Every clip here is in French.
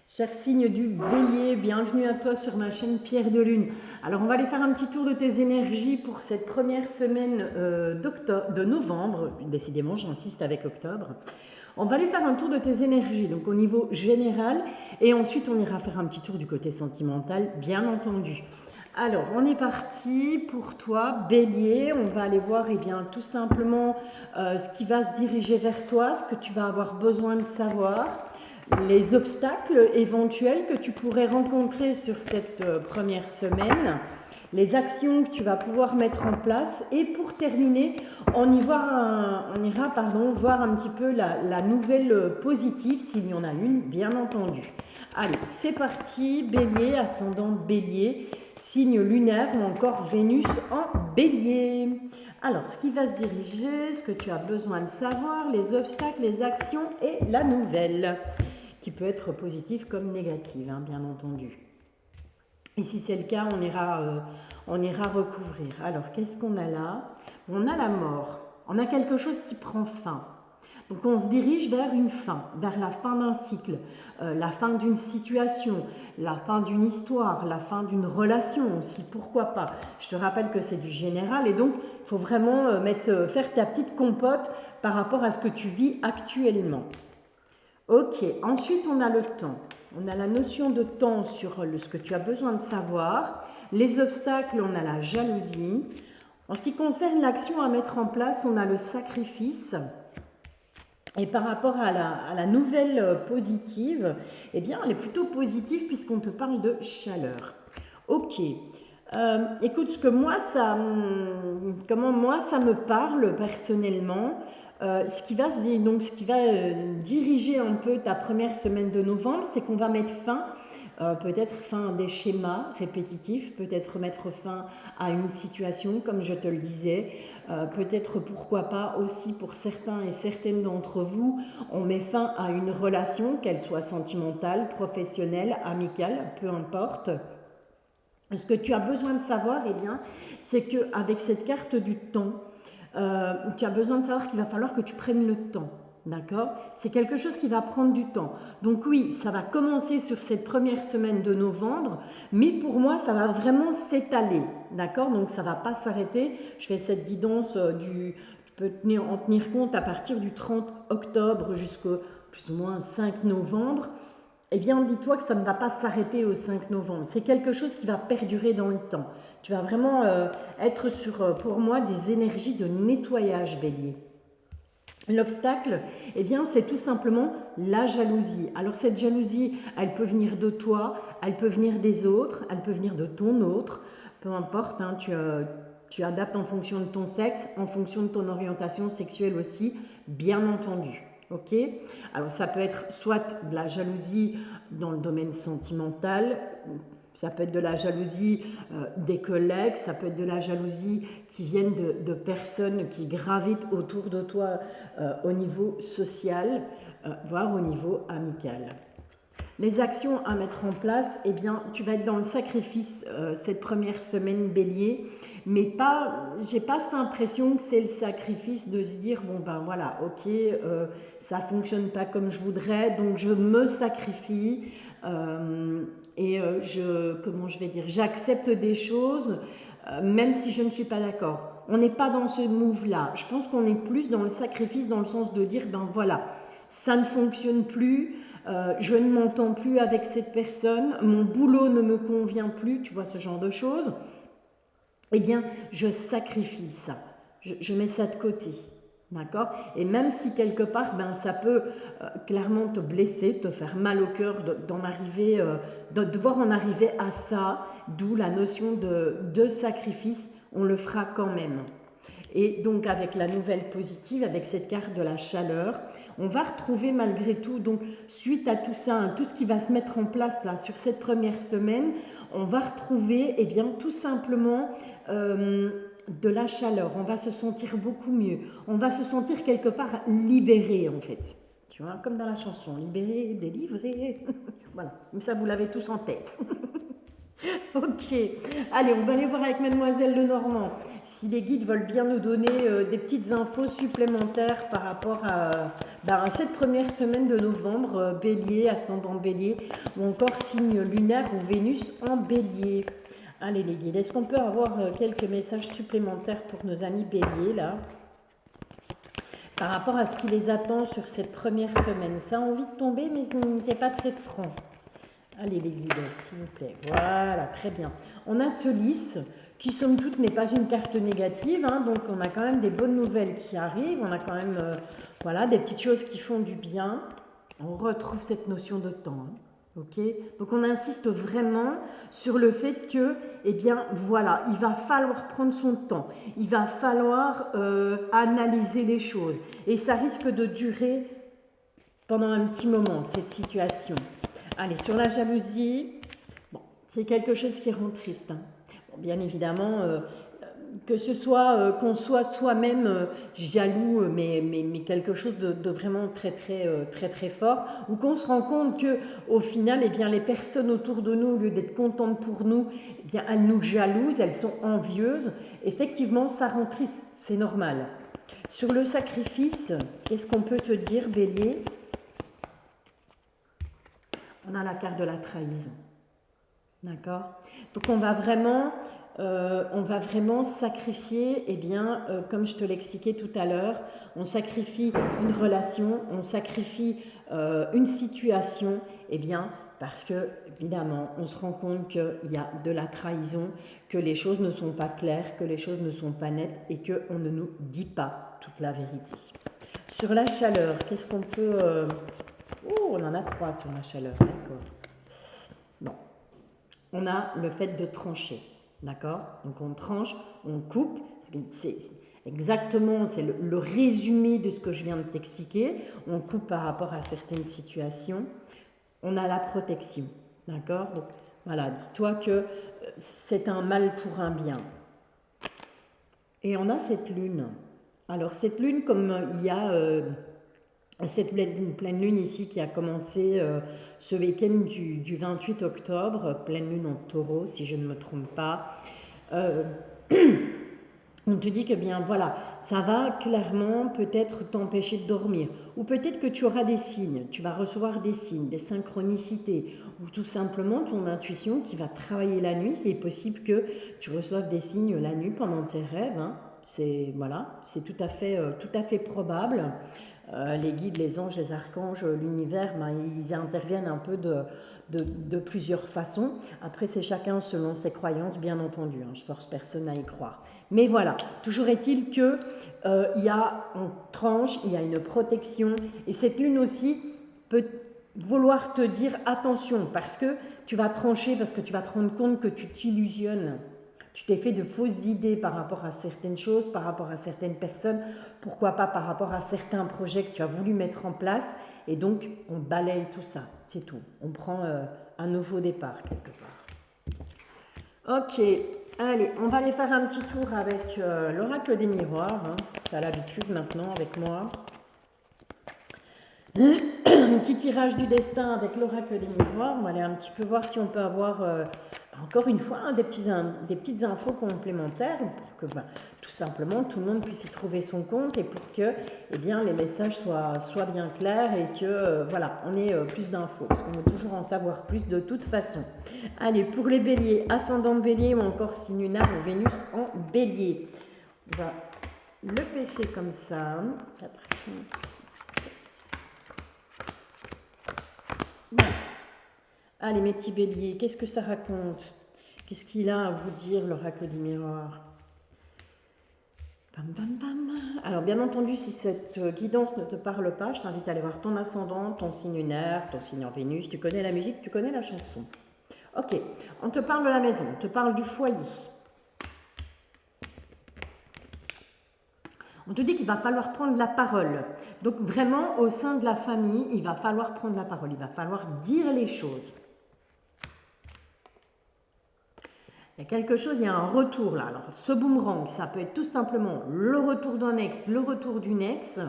Cher signe du Bélier, bienvenue à toi sur ma chaîne Pierre de Lune. Alors on va aller faire un petit tour de tes énergies pour cette première semaine de novembre. Décidément, j'insiste avec octobre. On va aller faire un tour de tes énergies, donc au niveau général, et ensuite on ira faire un petit tour du côté sentimental, bien entendu. Alors, on est parti pour toi, Bélier. On va aller voir bien, tout simplement ce qui va se diriger vers toi, ce que tu vas avoir besoin de savoir, les obstacles éventuels que tu pourrais rencontrer sur cette première semaine, les actions que tu vas pouvoir mettre en place. Et pour terminer, on ira voir un petit peu la nouvelle positive, s'il y en a une, bien entendu. Allez, c'est parti, Bélier, ascendant Bélier, signe lunaire ou encore Vénus en Bélier. Alors, ce qui va se diriger, ce que tu as besoin de savoir, les obstacles, les actions et la nouvelle, qui peut être positive comme négative, hein, bien entendu. Et si c'est le cas, on ira recouvrir. Alors, qu'est-ce qu'on a là? On a la mort. On a quelque chose qui prend fin. Donc on se dirige vers une fin, vers la fin d'un cycle, la fin d'une situation, la fin d'une histoire, la fin d'une relation aussi, pourquoi pas. Je te rappelle que c'est du général et donc il faut vraiment faire ta petite compote par rapport à ce que tu vis actuellement. Ok, ensuite on a le temps. On a la notion de temps sur ce que tu as besoin de savoir. Les obstacles, on a la jalousie. En ce qui concerne l'action à mettre en place, on a le sacrifice. Et par rapport à la nouvelle positive, eh bien, elle est plutôt positive puisqu'on te parle de chaleur. Ok. Écoute, comment moi ça me parle personnellement, ce qui va diriger un peu ta première semaine de novembre, c'est qu'on va mettre fin, peut-être fin à des schémas répétitifs, peut-être mettre fin à une situation, comme je te le disais, peut-être pourquoi pas aussi pour certains et certaines d'entre vous, on met fin à une relation, qu'elle soit sentimentale, professionnelle, amicale, peu importe. Ce que tu as besoin de savoir, eh bien, c'est qu'avec cette carte du temps, tu as besoin de savoir qu'il va falloir que tu prennes le temps. D'accord? C'est quelque chose qui va prendre du temps. Donc oui, ça va commencer sur cette première semaine de novembre, mais pour moi, ça va vraiment s'étaler. D'accord? Donc ça ne va pas s'arrêter. Je fais cette guidance tu peux en tenir compte à partir du 30 octobre jusqu'au plus ou moins 5 novembre. Eh bien, dis-toi que ça ne va pas s'arrêter au 5 novembre. C'est quelque chose qui va perdurer dans le temps. Tu vas vraiment être sur, pour moi, des énergies de nettoyage, Bélier. L'obstacle, eh bien, c'est tout simplement la jalousie. Alors cette jalousie, elle peut venir de toi, elle peut venir des autres, elle peut venir de ton autre, peu importe, hein, tu adaptes en fonction de ton sexe, en fonction de ton orientation sexuelle aussi, bien entendu. Ok? Alors ça peut être soit de la jalousie dans le domaine sentimental, ça peut être de la jalousie des collègues, ça peut être de la jalousie qui viennent de personnes qui gravitent autour de toi au niveau social, voire au niveau amical. Les actions à mettre en place, eh bien, tu vas être dans le sacrifice cette première semaine, Bélier, mais j'ai pas cette impression que c'est le sacrifice de se dire bon ben voilà, ok, ça fonctionne pas comme je voudrais, donc je me sacrifie j'accepte des choses même si je ne suis pas d'accord. On n'est pas dans ce move-là. Je pense qu'on est plus dans le sacrifice, dans le sens de dire ben voilà, ça ne fonctionne plus. Je ne m'entends plus avec cette personne, mon boulot ne me convient plus, tu vois, ce genre de choses, eh bien, je sacrifie ça, je mets ça de côté, d'accord? Et même si quelque part, ben, ça peut clairement te blesser, te faire mal au cœur de devoir en arriver à ça, d'où la notion de sacrifice, on le fera quand même. Et donc avec la nouvelle positive, avec cette carte de la chaleur, on va retrouver malgré tout, donc suite à tout ça, hein, tout ce qui va se mettre en place là sur cette première semaine, on va retrouver tout simplement de la chaleur, on va se sentir beaucoup mieux, on va se sentir quelque part libéré en fait. Tu vois, comme dans la chanson, libéré, délivré. Voilà, comme ça vous l'avez tous en tête. Ok, allez, on va aller voir avec Mademoiselle Lenormand si les guides veulent bien nous donner des petites infos supplémentaires par rapport à cette première semaine de novembre, Bélier, ascendant Bélier, ou encore signe lunaire ou Vénus en Bélier. Allez les guides, est-ce qu'on peut avoir quelques messages supplémentaires pour nos amis Bélier là, par rapport à ce qui les attend sur cette première semaine? Ça a envie de tomber, mais c'est pas très franc. Allez les guides, s'il vous plaît. Voilà, très bien. On a ce lys qui, somme toute, n'est pas une carte négative. Hein, donc, on a quand même des bonnes nouvelles qui arrivent. On a quand même voilà, des petites choses qui font du bien. On retrouve cette notion de temps. Hein, ok, donc, on insiste vraiment sur le fait que, eh bien, voilà, il va falloir prendre son temps. Il va falloir analyser les choses. Et ça risque de durer pendant un petit moment, cette situation. Allez, sur la jalousie, bon, c'est quelque chose qui rend triste. Hein. Bon, bien évidemment, que ce soit qu'on soit soi-même jaloux, mais quelque chose de vraiment très fort, ou qu'on se rend compte que au final, eh bien, les personnes autour de nous, au lieu d'être contentes pour nous, eh bien, elles nous jalousent, elles sont envieuses. Effectivement, ça rend triste, c'est normal. Sur le sacrifice, qu'est-ce qu'on peut te dire, Bélier ? On a la carte de la trahison. D'accord ? Donc on va vraiment sacrifier, eh bien, comme je te l'expliquais tout à l'heure, on sacrifie une relation, on sacrifie une situation, eh bien, parce que, évidemment, on se rend compte qu'il y a de la trahison, que les choses ne sont pas claires, que les choses ne sont pas nettes et qu'on ne nous dit pas toute la vérité. Sur la chaleur, qu'est-ce qu'on peut... Oh, on en a 3 sur la chaleur, d'accord. Bon, on a le fait de trancher, d'accord. Donc on tranche, on coupe, c'est exactement, c'est le résumé de ce que je viens de t'expliquer. On coupe par rapport à certaines situations. On a la protection, d'accord. Donc voilà, dis-toi que c'est un mal pour un bien. Et on a cette lune. Alors cette lune, comme il y a... cette pleine lune ici qui a commencé ce week-end du 28 octobre, pleine lune en taureau si je ne me trompe pas, on te dit que bien voilà, ça va clairement peut-être t'empêcher de dormir, ou peut-être que tu auras des signes, tu vas recevoir des signes, des synchronicités, ou tout simplement ton intuition qui va travailler la nuit. C'est possible que tu reçoives des signes la nuit pendant tes rêves, hein. C'est voilà, c'est tout à fait probable. Les guides, les anges, les archanges, l'univers, ben, ils interviennent un peu de plusieurs façons. Après, c'est chacun selon ses croyances, bien entendu. Hein, je force personne à y croire. Mais voilà, toujours est-il que il y a une tranche, il y a une protection. Et cette lune aussi peut vouloir te dire attention, parce que tu vas trancher, parce que tu vas te rendre compte que tu t'illusionnes. Tu t'es fait de fausses idées par rapport à certaines choses, par rapport à certaines personnes, pourquoi pas par rapport à certains projets que tu as voulu mettre en place. Et donc, on balaye tout ça, c'est tout. On prend un nouveau départ quelque part. Ok, allez, on va aller faire un petit tour avec l'oracle des miroirs. Hein. Tu as l'habitude maintenant avec moi. Un petit tirage du destin avec l'oracle des miroirs. On va aller un petit peu voir si on peut avoir, encore une fois, hein, des petites infos complémentaires pour que tout simplement tout le monde puisse y trouver son compte et pour que eh bien, les messages soient bien clairs et que voilà, on ait plus d'infos parce qu'on veut toujours en savoir plus de toute façon. Allez, pour les béliers, ascendant bélier ou encore signe lunaire ou Vénus en bélier. On va le pêcher comme ça. 4, 5, 6. Bon. Allez mes petits béliers, qu'est-ce que ça raconte? Qu'est-ce qu'il a à vous dire l'oracle des miroirs? Bam, bam, bam. Alors bien entendu, si cette guidance ne te parle pas, je t'invite à aller voir ton ascendant, ton signe lunaire, ton signe en Vénus. Tu connais la musique, tu connais la chanson. Ok, on te parle de la maison, on te parle du foyer. On te dit qu'il va falloir prendre la parole. Donc vraiment, au sein de la famille, il va falloir prendre la parole. Il va falloir dire les choses. Il y a quelque chose, il y a un retour là. Alors, ce boomerang, ça peut être tout simplement le retour d'un ex, le retour d'une ex,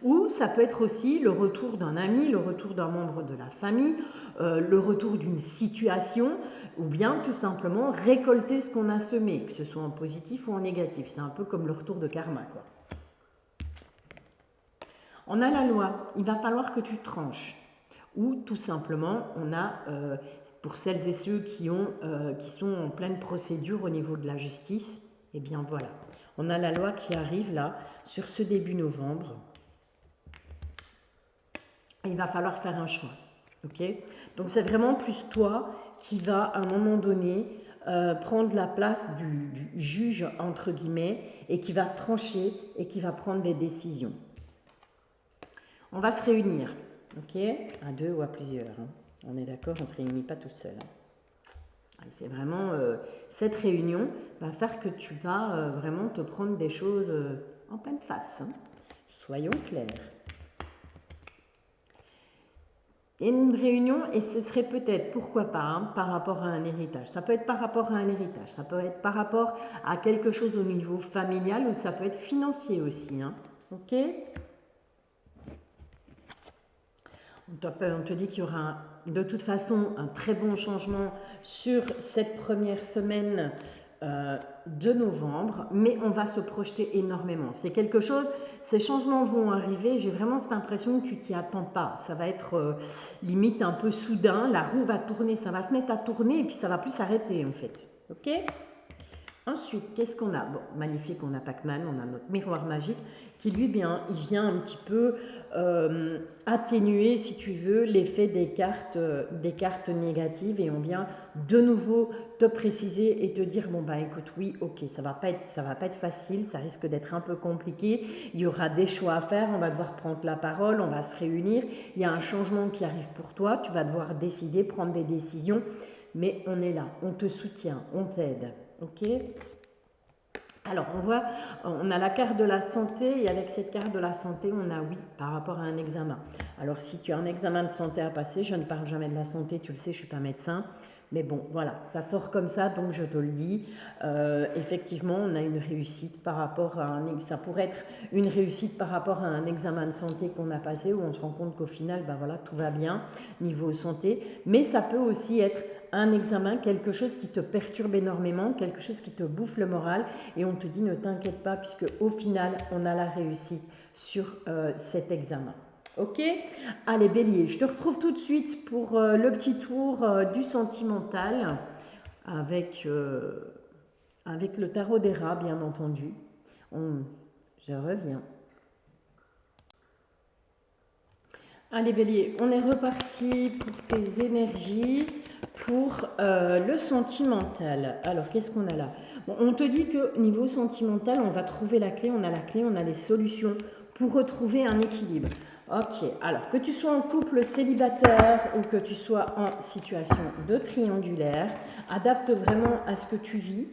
ou ça peut être aussi le retour d'un ami, le retour d'un membre de la famille, le retour d'une situation, ou bien tout simplement récolter ce qu'on a semé, que ce soit en positif ou en négatif. C'est un peu comme le retour de karma, quoi. On a la loi, il va falloir que tu tranches. Ou tout simplement, on a, pour celles et ceux qui sont en pleine procédure au niveau de la justice, eh bien voilà, on a la loi qui arrive là, sur ce début novembre. Il va falloir faire un choix. Ok, donc c'est vraiment plus toi qui va à un moment donné prendre la place du juge, entre guillemets, et qui va trancher et qui va prendre des décisions. On va se réunir, ok, à deux ou à plusieurs. Hein. On est d'accord, on ne se réunit pas tout seul. Hein. C'est vraiment cette réunion va faire que tu vas vraiment te prendre des choses en pleine face. Hein. Soyons clairs. Et une réunion, et ce serait peut-être, pourquoi pas, hein, par rapport à un héritage. Ça peut être par rapport à un héritage, ça peut être par rapport à quelque chose au niveau familial ou ça peut être financier aussi. Hein. Ok ? On te dit qu'il y aura de toute façon un très bon changement sur cette première semaine de novembre, mais on va se projeter énormément. C'est quelque chose, ces changements vont arriver, j'ai vraiment cette impression que tu t'y attends pas. Ça va être limite un peu soudain, la roue va tourner, ça va se mettre à tourner et puis ça va plus s'arrêter en fait. Ok ? Ensuite, qu'est-ce qu'on a? Bon, magnifique, on a Pac-Man, on a notre miroir magique qui lui, bien, il vient un petit peu atténuer, si tu veux, l'effet des cartes négatives et on vient de nouveau te préciser et te dire, bon, bah écoute, oui, ok, ça va pas être facile, ça risque d'être un peu compliqué, il y aura des choix à faire, on va devoir prendre la parole, on va se réunir, il y a un changement qui arrive pour toi, tu vas devoir décider, prendre des décisions, mais on est là, on te soutient, on t'aide. Ok. Alors, on a la carte de la santé et avec cette carte de la santé, on a oui par rapport à un examen. Alors, si tu as un examen de santé à passer, je ne parle jamais de la santé, tu le sais, je ne suis pas médecin. Mais bon, voilà, ça sort comme ça, donc je te le dis. Effectivement, on a une réussite par rapport à ça pourrait être une réussite par rapport à un examen de santé qu'on a passé où on se rend compte qu'au final, ben voilà, tout va bien niveau santé. Mais ça peut aussi être un examen, quelque chose qui te perturbe énormément, quelque chose qui te bouffe le moral et on te dit ne t'inquiète pas puisque au final on a la réussite sur cet examen. Ok? Allez Bélier, je te retrouve tout de suite pour le petit tour du sentimental avec le tarot des rats bien entendu. Je reviens. Allez Bélier, on est reparti pour tes énergies, pour le sentimental. Alors qu'est-ce qu'on a là? Bon, on te dit que niveau sentimental, on va trouver la clé, on a la clé, on a des solutions pour retrouver un équilibre. Ok, alors que tu sois en couple célibataire ou que tu sois en situation de triangulaire, adapte vraiment à ce que tu vis,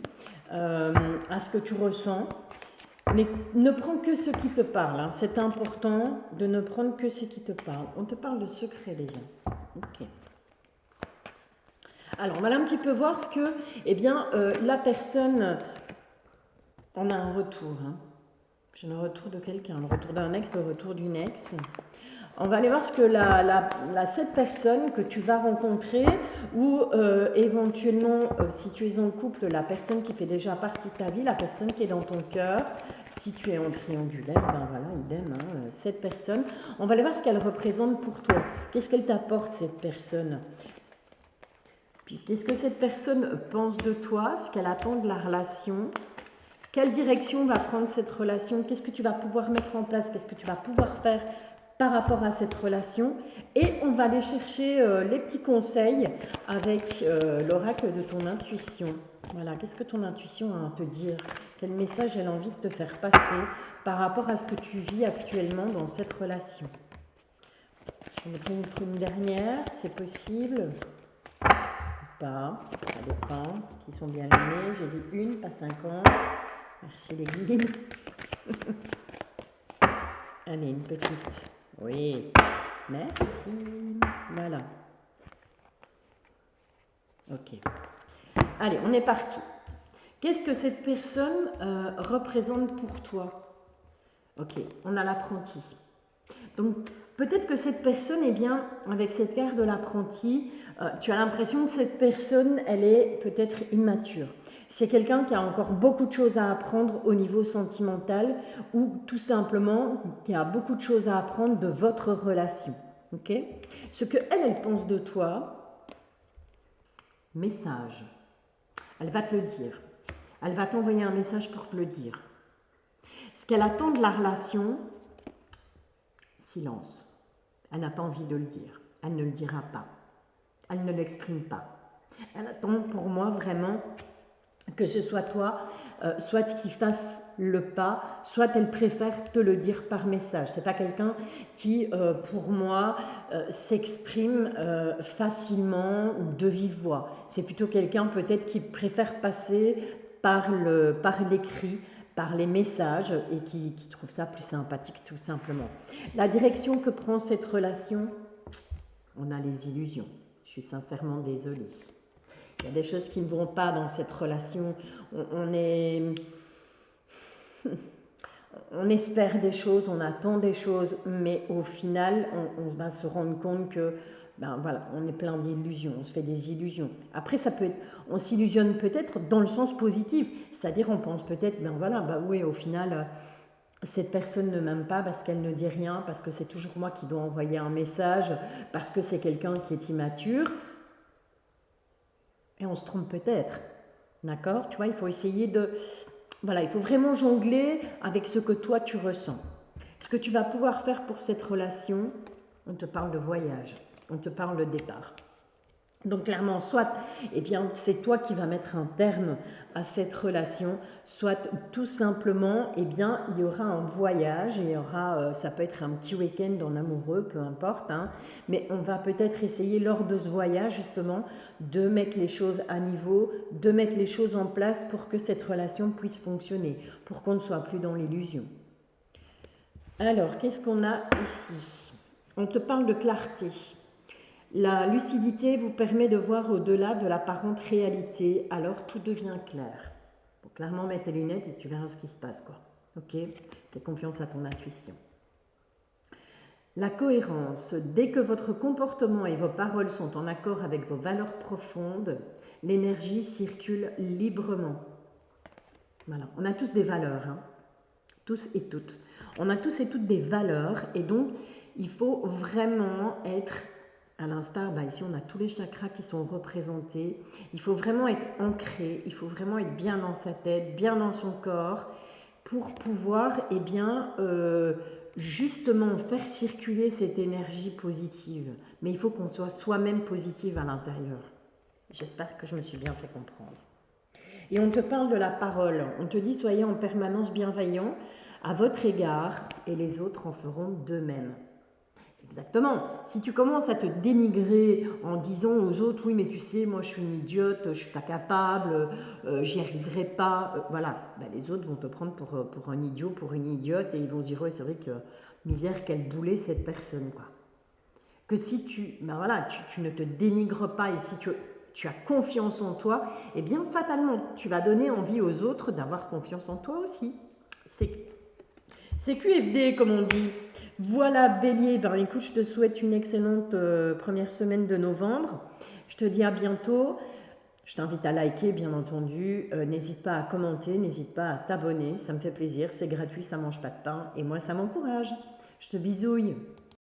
à ce que tu ressens. Mais ne prends que ce qui te parle. Hein. C'est important de ne prendre que ce qui te parle. On te parle de secret déjà. Ok. Alors, on va un petit peu voir ce que, eh bien, la personne en a un retour. Hein. J'ai un retour de quelqu'un, le retour d'un ex, le retour d'une ex. On va aller voir ce que cette personne que tu vas rencontrer ou éventuellement, si tu es en couple, la personne qui fait déjà partie de ta vie, la personne qui est dans ton cœur, si tu es en triangulaire, ben voilà, idem, hein, cette personne. On va aller voir ce qu'elle représente pour toi. Qu'est-ce qu'elle t'apporte, cette personne? Puis, qu'est-ce que cette personne pense de toi, ce qu'elle attend de la relation? Quelle direction va prendre cette relation? Qu'est-ce que tu vas pouvoir mettre en place? Qu'est-ce que tu vas pouvoir faire par rapport à cette relation? Et on va aller chercher les petits conseils avec l'oracle de ton intuition. Voilà, qu'est-ce que ton intuition a à te dire? Quel message elle a envie de te faire passer par rapport à ce que tu vis actuellement dans cette relation? Je vais mettre une dernière, c'est possible. Pas, ça dépend, qui sont bien alignés. J'ai dit une, pas 50. Merci les guillemets. Allez, une petite. Oui, merci. Voilà. Ok. Allez, on est parti. Qu'est-ce que cette personne représente pour toi? Ok, on a l'apprenti. Donc, peut-être que cette personne, eh bien, avec cette carte de l'apprenti, tu as l'impression que cette personne, elle est peut-être immature. C'est quelqu'un qui a encore beaucoup de choses à apprendre au niveau sentimental ou tout simplement qui a beaucoup de choses à apprendre de votre relation. Ok? Ce que elle pense de toi, message. Elle va te le dire. Elle va t'envoyer un message pour te le dire. Ce qu'elle attend de la relation, silence. Elle n'a pas envie de le dire. Elle ne le dira pas. Elle ne l'exprime pas. Elle attend pour moi vraiment que ce soit toi, soit qui fasse le pas, soit elle préfère te le dire par message. C'est pas quelqu'un qui, pour moi, s'exprime facilement de vive voix. C'est plutôt quelqu'un peut-être qui préfère passer par l'écrit, par les messages et qui trouve ça plus sympathique tout simplement. La direction que prend cette relation, on a les illusions. Je suis sincèrement désolée. Il y a des choses qui ne vont pas dans cette relation. On espère des choses, on attend des choses, mais au final, on va se rendre compte que, ben voilà, on est plein d'illusions, on se fait des illusions. Après, ça peut être, on s'illusionne peut-être dans le sens positif, c'est-à-dire on pense peut-être, ben voilà, ben oui, au final, cette personne ne m'aime pas parce qu'elle ne dit rien, parce que c'est toujours moi qui dois envoyer un message, parce que c'est quelqu'un qui est immature. Et on se trompe peut-être, d'accord? Tu vois, il faut essayer de... Voilà, il faut vraiment jongler avec ce que toi tu ressens. Ce que tu vas pouvoir faire pour cette relation, on te parle de voyage, on te parle de départ. Donc clairement, soit eh bien, c'est toi qui vas mettre un terme à cette relation, soit tout simplement, eh bien, il y aura un voyage, et il y aura, ça peut être un petit week-end en amoureux, peu importe, hein, mais on va peut-être essayer lors de ce voyage justement de mettre les choses à niveau, de mettre les choses en place pour que cette relation puisse fonctionner, pour qu'on ne soit plus dans l'illusion. Alors, qu'est-ce qu'on a ici? On te parle de clarté. La lucidité vous permet de voir au-delà de l'apparente réalité, alors tout devient clair. Faut clairement mettre tes lunettes et tu verras ce qui se passe, quoi. Ok? Fais confiance à ton intuition. La cohérence. Dès que votre comportement et vos paroles sont en accord avec vos valeurs profondes, l'énergie circule librement. Voilà. On a tous des valeurs, hein? Tous et toutes. On a tous et toutes des valeurs et donc il faut vraiment être... À l'instar, ici on a tous les chakras qui sont représentés. Il faut vraiment être ancré, il faut vraiment être bien dans sa tête, bien dans son corps, pour pouvoir justement faire circuler cette énergie positive. Mais il faut qu'on soit soi-même positive à l'intérieur. J'espère que je me suis bien fait comprendre. Et on te parle de la parole. On te dit soyez en permanence bienveillant à votre égard et les autres en feront de même. Exactement. Si tu commences à te dénigrer en disant aux autres, oui, mais tu sais, moi je suis une idiote, je suis pas capable, j'y arriverai pas, voilà, les autres vont te prendre pour un idiot, pour une idiote, et ils vont se dire, oui, c'est vrai que misère, quel boulet cette personne, quoi. Que si tu, tu ne te dénigres pas et si tu as confiance en toi, eh bien fatalement, tu vas donner envie aux autres d'avoir confiance en toi aussi. C'est QFD, comme on dit. Voilà, Bélier, écoute, je te souhaite une excellente première semaine de novembre. Je te dis à bientôt. Je t'invite à liker, bien entendu. N'hésite pas à commenter, n'hésite pas à t'abonner. Ça me fait plaisir, c'est gratuit, ça mange pas de pain. Et moi, ça m'encourage. Je te bisouille.